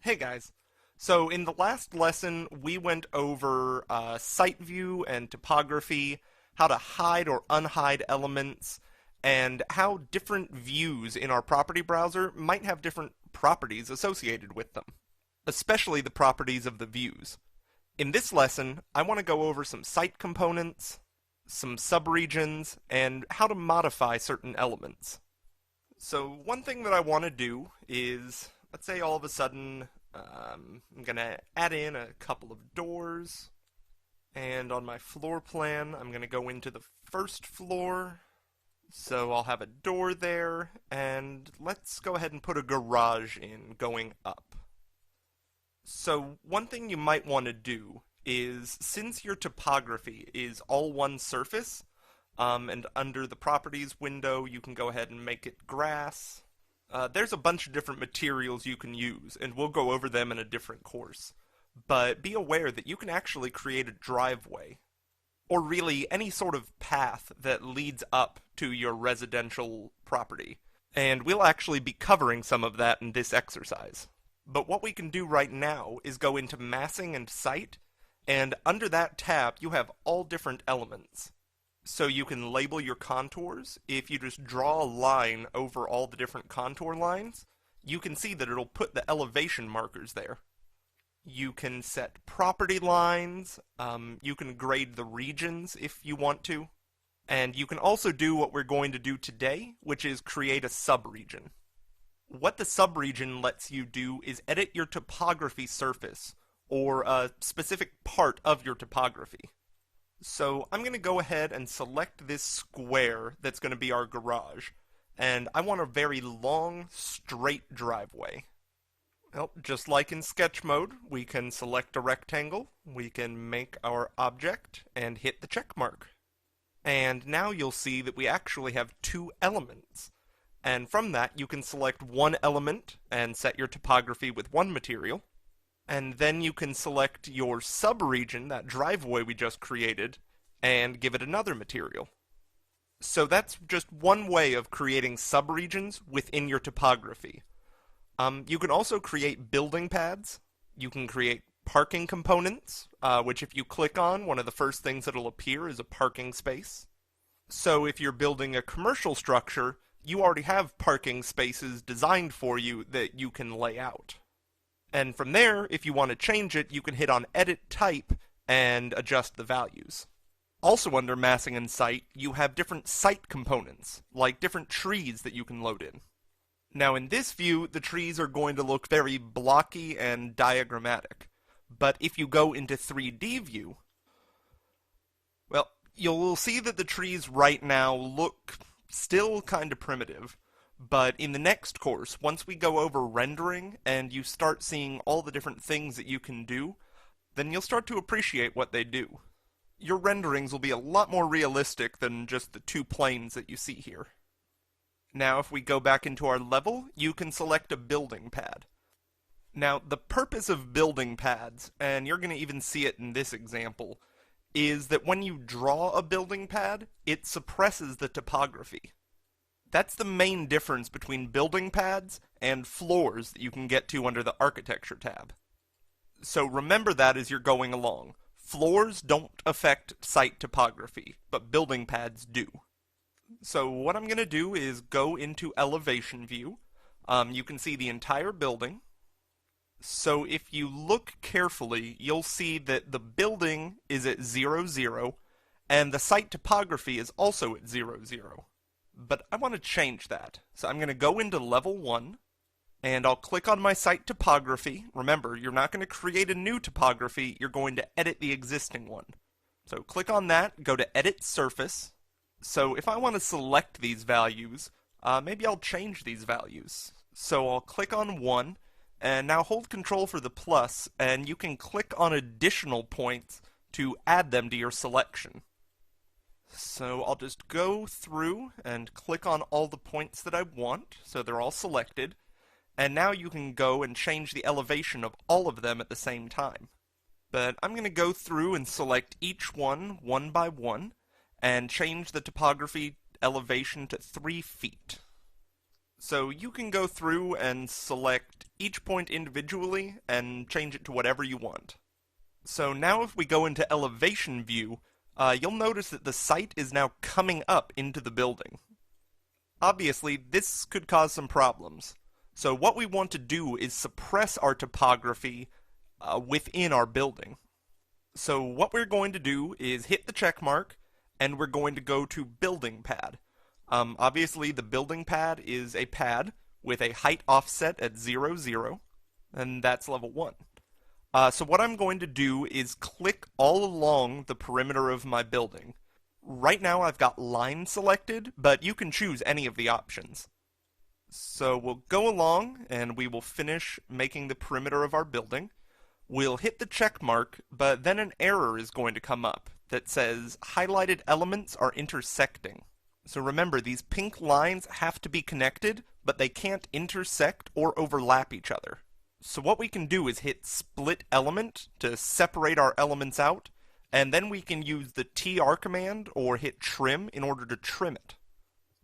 Hey guys. So in the last lesson, we went over site view and topography, how to hide or unhide elements, and how different views in our property browser might have different properties associated with them, especially the properties of the views. In this lesson, I want to go over some site components, some subregions, and how to modify certain elements. So one thing that I want to do is, let's say all of a sudden, I'm going to add in a couple of doors, and on my floor plan, I'm going to go into the first floor, so I'll have a door there, and let's go ahead and put a garage in going up. So one thing you might want to do is, since your topography is all one surface, and under the properties window, you can go ahead and make it grass. There's a bunch of different materials you can use, and we'll go over them in a different course. But be aware that you can actually create a driveway, or really any sort of path that leads up to your residential property. And we'll actually be covering some of that in this exercise. But what we can do right now is go into massing and site, and under that tab you have all different elements. So you can label your contours. If you just draw a line over all the different contour lines, you can see that it'll put the elevation markers there. You can set property lines, you can grade the regions if you want to, and you can also do what we're going to do today, which is create a subregion. What the subregion lets you do is edit your topography surface, or a specific part of your topography. So I'm going to go ahead and select this square that's going to be our garage, and I want a very long, straight driveway. Well, just like in sketch mode, we can select a rectangle, we can make our object, and hit the check mark. And now you'll see that we actually have two elements. And from that, you can select one element and set your topography with one material. And then you can select your subregion, that driveway we just created, and give it another material. So that's just one way of creating subregions within your topography. You can also create building pads. You can create parking components, which if you click on, one of the first things that'll appear is a parking space. So if you're building a commercial structure, you already have parking spaces designed for you that you can lay out. And from there, if you want to change it, you can hit on Edit Type and adjust the values. Also under Massing and Site, you have different site components, like different trees that you can load in. Now in this view, the trees are going to look very blocky and diagrammatic. But if you go into 3D view, well, you'll see that the trees right now look still kind of primitive. But in the next course, once we go over rendering and you start seeing all the different things that you can do, then you'll start to appreciate what they do. Your renderings will be a lot more realistic than just the two planes that you see here. Now if we go back into our level, you can select a building pad. Now the purpose of building pads, and you're going to even see it in this example, is that when you draw a building pad, it suppresses the topography. That's the main difference between building pads and floors that you can get to under the Architecture tab. So remember that as you're going along. Floors don't affect site topography, but building pads do. So what I'm going to do is go into Elevation View. You can see the entire building. So if you look carefully, you'll see that the building is at 0, 0, and the site topography is also at 0, 0. But I want to change that. So I'm going to go into level 1, and I'll click on my site topography. Remember, you're not going to create a new topography, you're going to edit the existing one. So click on that, go to Edit Surface. So if I want to select these values, maybe I'll change these values. So I'll click on 1, and now hold Control for the plus, and you can click on additional points to add them to your selection. So I'll just go through and click on all the points that I want, so they're all selected, and now you can go and change the elevation of all of them at the same time. But I'm going to go through and select each one by one, and change the topography elevation to 3 feet. So you can go through and select each point individually and change it to whatever you want. So now if we go into elevation view, you'll notice that the site is now coming up into the building. Obviously, this could cause some problems. So what we want to do is suppress our topography within our building. So what we're going to do is hit the check mark, and we're going to go to building pad. Obviously, the building pad is a pad with a height offset at 0, 0, and that's level 1. So what I'm going to do is click all along the perimeter of my building. Right now I've got line selected, but you can choose any of the options. So we'll go along and we will finish making the perimeter of our building. We'll hit the check mark, but then an error is going to come up that says highlighted elements are intersecting. So remember, these pink lines have to be connected, but they can't intersect or overlap each other. So what we can do is hit split element to separate our elements out, and then we can use the TR command or hit trim in order to trim it.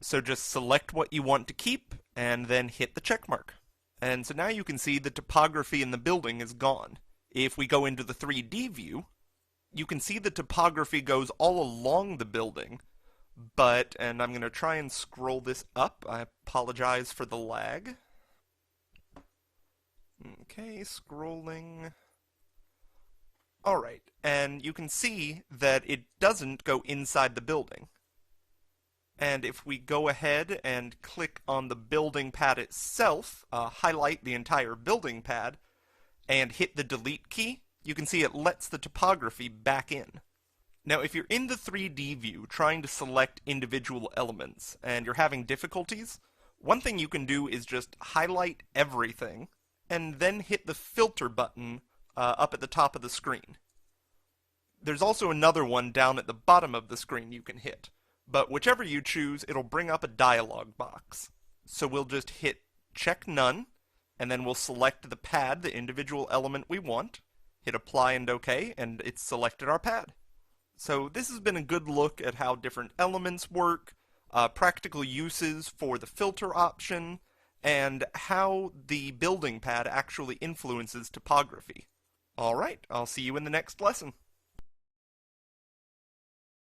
So just select what you want to keep, and then hit the check mark. And so now you can see the topography in the building is gone. If we go into the 3D view, you can see the topography goes all along the building, but, and I'm going to try and scroll this up, I apologize for the lag. Okay, scrolling. Alright, and you can see that it doesn't go inside the building. And if we go ahead and click on the building pad itself, highlight the entire building pad, and hit the delete key, you can see it lets the topography back in. Now if you're in the 3D view trying to select individual elements and you're having difficulties, one thing you can do is just highlight everything and then hit the filter button up at the top of the screen. There's also another one down at the bottom of the screen you can hit, but whichever you choose, it'll bring up a dialog box. So we'll just hit check none, and then we'll select the pad, the individual element we want, hit apply and OK, and it's selected our pad. So this has been a good look at how different elements work, practical uses for the filter option, and how the building pad actually influences topography. Alright, I'll see you in the next lesson.